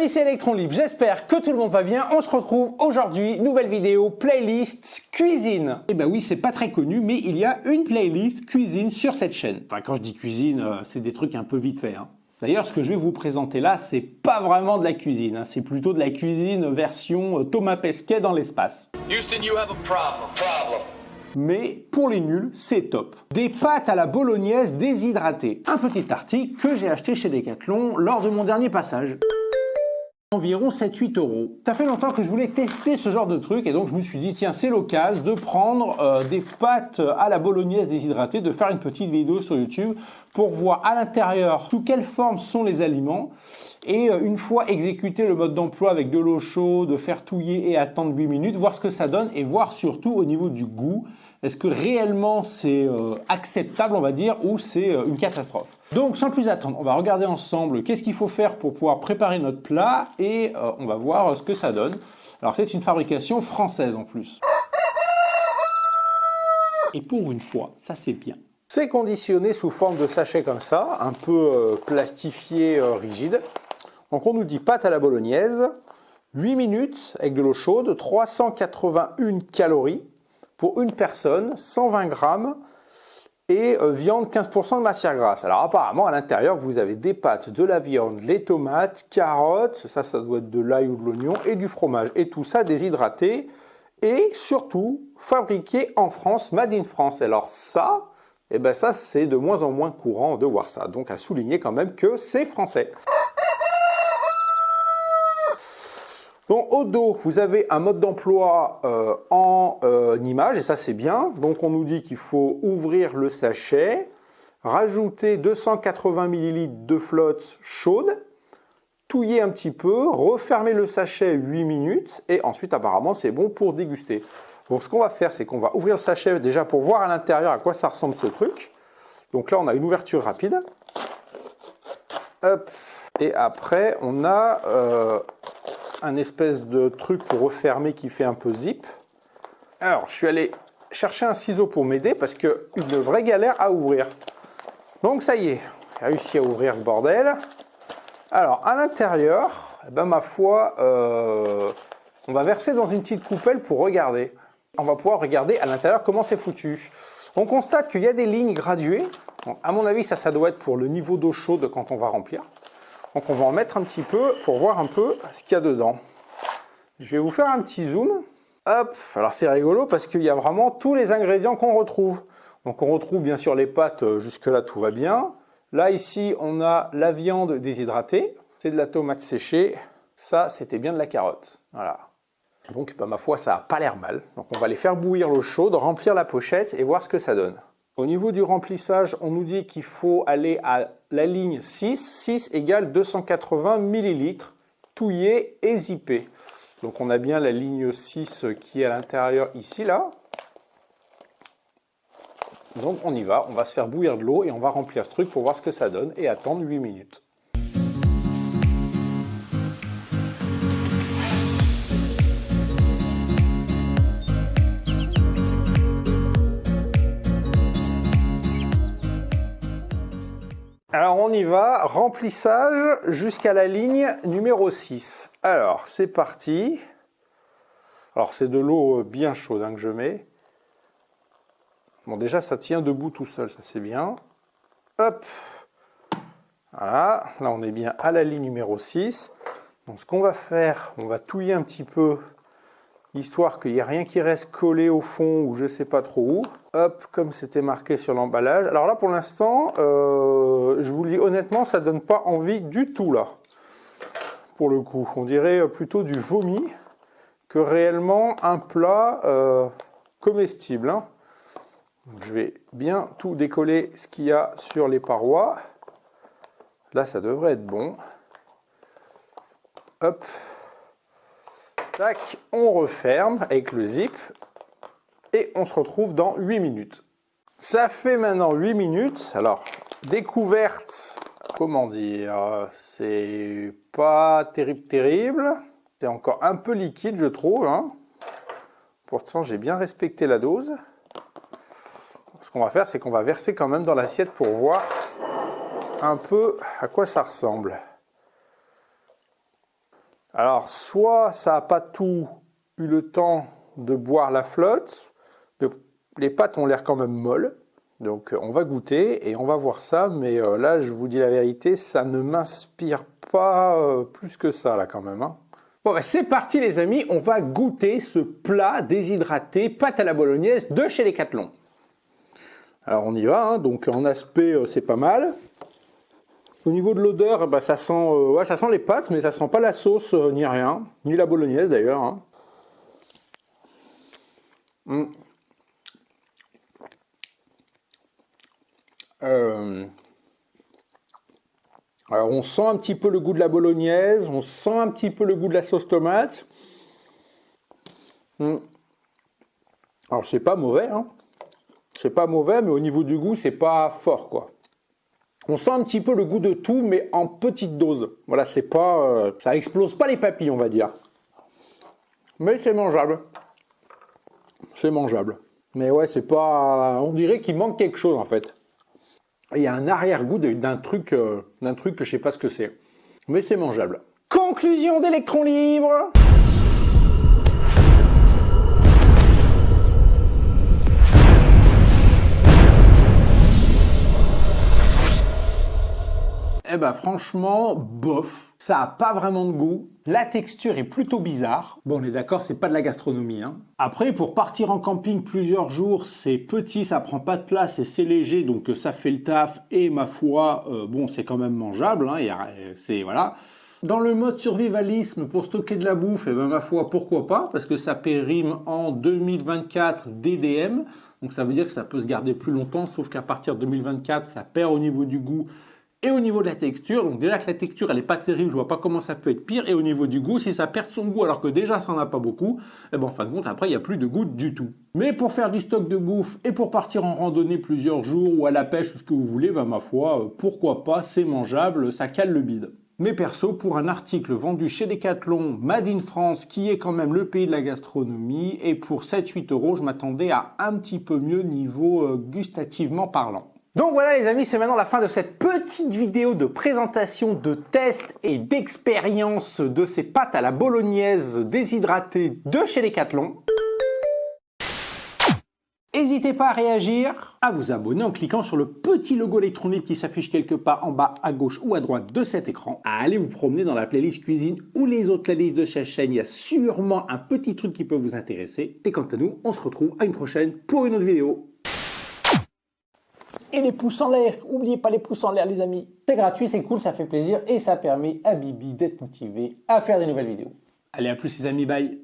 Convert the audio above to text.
Salut, c'est Electron Libre, j'espère que tout le monde va bien. On se retrouve aujourd'hui, nouvelle vidéo, playlist cuisine. Et ben oui, c'est pas très connu, mais il y a une playlist cuisine sur cette chaîne. Enfin, quand je dis cuisine, c'est des trucs un peu vite fait, hein. D'ailleurs, ce que je vais vous présenter là, c'est pas vraiment de la cuisine, hein. C'est plutôt de la cuisine version Thomas Pesquet dans l'espace. Houston, you have a problem. Mais pour les nuls, c'est top. Des pâtes à la bolognaise déshydratées. Un petit article que j'ai acheté chez Decathlon lors de mon dernier passage. Environ 7-8 €. Ça fait longtemps que je voulais tester ce genre de truc et donc je me suis dit tiens, c'est l'occasion de prendre des pâtes à la bolognaise déshydratée, de faire une petite vidéo sur YouTube pour voir à l'intérieur sous quelle forme sont les aliments et une fois exécuté le mode d'emploi avec de l'eau chaude, faire touiller et attendre 8 minutes, voir ce que ça donne et voir surtout au niveau du goût, est-ce que réellement c'est acceptable on va dire ou c'est une catastrophe. Donc sans plus attendre, on va regarder ensemble qu'est-ce qu'il faut faire pour pouvoir préparer notre plat et on va voir ce que ça donne. Alors c'est une fabrication française en plus. Et pour une fois, ça c'est bien. C'est conditionné sous forme de sachet comme ça, un peu plastifié, rigide. Donc on nous dit pâte à la bolognaise, 8 minutes avec de l'eau chaude, 381 calories pour une personne, 120 grammes et viande 15% de matière grasse. Alors apparemment à l'intérieur vous avez des pâtes, de la viande, les tomates, carottes, ça doit être de l'ail ou de l'oignon et du fromage. Et tout ça déshydraté et surtout fabriqué en France, made in France. Alors ça, eh ben ça c'est de moins en moins courant de voir ça. Donc à souligner quand même que c'est français. Donc au dos, vous avez un mode d'emploi en image, et ça c'est bien. Donc on nous dit qu'il faut ouvrir le sachet, rajouter 280 ml de flotte chaude, touiller un petit peu, refermer le sachet 8 minutes, et ensuite apparemment c'est bon pour déguster. Donc ce qu'on va faire, c'est qu'on va ouvrir le sachet déjà pour voir à l'intérieur à quoi ça ressemble ce truc. Donc là on a une ouverture rapide. Hop. Et après on a un espèce de truc pour refermer qui fait un peu zip. Alors, je suis allé chercher un ciseau pour m'aider parce que une vraie galère à ouvrir. Donc ça y est, j'ai réussi à ouvrir ce bordel. Alors, à l'intérieur, eh ben, ma foi, on va verser dans une petite coupelle pour regarder. On va pouvoir regarder à l'intérieur comment c'est foutu. On constate qu'il y a des lignes graduées. Donc, à mon avis, ça doit être pour le niveau d'eau chaude quand on va remplir. Donc on va en mettre un petit peu pour voir un peu ce qu'il y a dedans. Je vais vous faire un petit zoom. Hop, alors c'est rigolo parce qu'il y a vraiment tous les ingrédients qu'on retrouve. Donc on retrouve bien sûr les pâtes, jusque là tout va bien. Là ici on a la viande déshydratée, c'est de la tomate séchée. Ça c'était bien de la carotte, voilà. Donc bah, ma foi ça n'a pas l'air mal. Donc on va les faire bouillir l'eau chaude, remplir la pochette et voir ce que ça donne. Au niveau du remplissage, on nous dit qu'il faut aller à la ligne 6. 6 égale 280 ml, touillé et zippé. Donc on a bien la ligne 6 qui est à l'intérieur ici, là. Donc on y va, on va se faire bouillir de l'eau et on va remplir ce truc pour voir ce que ça donne et attendre 8 minutes. Alors on y va, remplissage jusqu'à la ligne numéro 6. Alors c'est parti. Alors c'est de l'eau bien chaude hein, que je mets. Bon déjà ça tient debout tout seul, ça c'est bien. Hop. Voilà, là on est bien à la ligne numéro 6. Donc ce qu'on va faire, on va touiller un petit peu, histoire qu'il n'y ait rien qui reste collé au fond ou je sais pas trop où. Hop, comme c'était marqué sur l'emballage. Alors là pour l'instant, je vous le dis honnêtement, ça donne pas envie du tout là. Pour le coup, on dirait plutôt du vomi que réellement un plat comestible. Hein. Donc, je vais bien tout décoller ce qu'il y a sur les parois. Là ça devrait être bon. Hop. Tac, on referme avec le zip et on se retrouve dans 8 minutes. Ça fait maintenant 8 minutes. Alors, découverte, comment dire, c'est pas terrible. C'est encore un peu liquide, je trouve. Hein. Pourtant, j'ai bien respecté la dose. Ce qu'on va faire, c'est qu'on va verser quand même dans l'assiette pour voir un peu à quoi ça ressemble. Alors, soit ça n'a pas tout eu le temps de boire la flotte, mais les pâtes ont l'air quand même molles. Donc, on va goûter et on va voir ça. Mais là, je vous dis la vérité, ça ne m'inspire pas plus que ça, là, quand même. Hein. Bon, bah, c'est parti, les amis. On va goûter ce plat déshydraté, pâte à la bolognaise de chez Decathlon. Alors, on y va. Hein. Donc, en aspect, c'est pas mal. Au niveau de l'odeur, bah, ça sent les pâtes, mais ça sent pas la sauce ni rien, ni la bolognaise d'ailleurs. Hein. Alors on sent un petit peu le goût de la bolognaise, on sent un petit peu le goût de la sauce tomate. Alors c'est pas mauvais, hein. C'est pas mauvais, mais au niveau du goût, c'est pas fort, quoi. On sent un petit peu le goût de tout, mais en petite dose. Voilà, c'est pas, ça explose pas les papilles, on va dire. Mais c'est mangeable. C'est mangeable. Mais ouais, c'est pas... On dirait qu'il manque quelque chose, en fait. Il y a un arrière-goût d'un truc que je sais pas ce que c'est. Mais c'est mangeable. Conclusion d'Electron Libre. Eh ben franchement, bof, ça a pas vraiment de goût, la texture est plutôt bizarre. Bon, on est d'accord, c'est pas de la gastronomie. Hein. Après, pour partir en camping plusieurs jours, c'est petit, ça prend pas de place et c'est léger, donc ça fait le taf. Et ma foi, bon, c'est quand même mangeable, hein, c'est voilà. Dans le mode survivalisme, pour stocker de la bouffe, eh ben ma foi, pourquoi pas, parce que ça périme en 2024 DDM, donc ça veut dire que ça peut se garder plus longtemps, sauf qu'à partir de 2024, ça perd au niveau du goût et au niveau de la texture. Donc déjà que la texture elle est pas terrible, je vois pas comment ça peut être pire. Et au niveau du goût, si ça perd son goût alors que déjà ça n'en a pas beaucoup, et ben en fin de compte après il n'y a plus de goût du tout. Mais pour faire du stock de bouffe et pour partir en randonnée plusieurs jours ou à la pêche ou ce que vous voulez, ben ma foi, pourquoi pas, c'est mangeable, ça cale le bide. Mais perso, pour un article vendu chez Decathlon, Made in France, qui est quand même le pays de la gastronomie, et pour 7-8 €, je m'attendais à un petit peu mieux niveau gustativement parlant. Donc voilà les amis, c'est maintenant la fin de cette petite vidéo de présentation, de test et d'expérience de ces pâtes à la bolognaise déshydratées de chez Decathlon. N'hésitez pas à réagir, à vous abonner en cliquant sur le petit logo Electron Libre qui s'affiche quelque part en bas à gauche ou à droite de cet écran, à aller vous promener dans la playlist cuisine ou les autres playlists de cette chaîne. Il y a sûrement un petit truc qui peut vous intéresser. Et quant à nous, on se retrouve à une prochaine pour une autre vidéo. Et les pouces en l'air, n'oubliez pas les pouces en l'air les amis. C'est gratuit, c'est cool, ça fait plaisir et ça permet à Bibi d'être motivé à faire des nouvelles vidéos. Allez, à plus les amis, bye.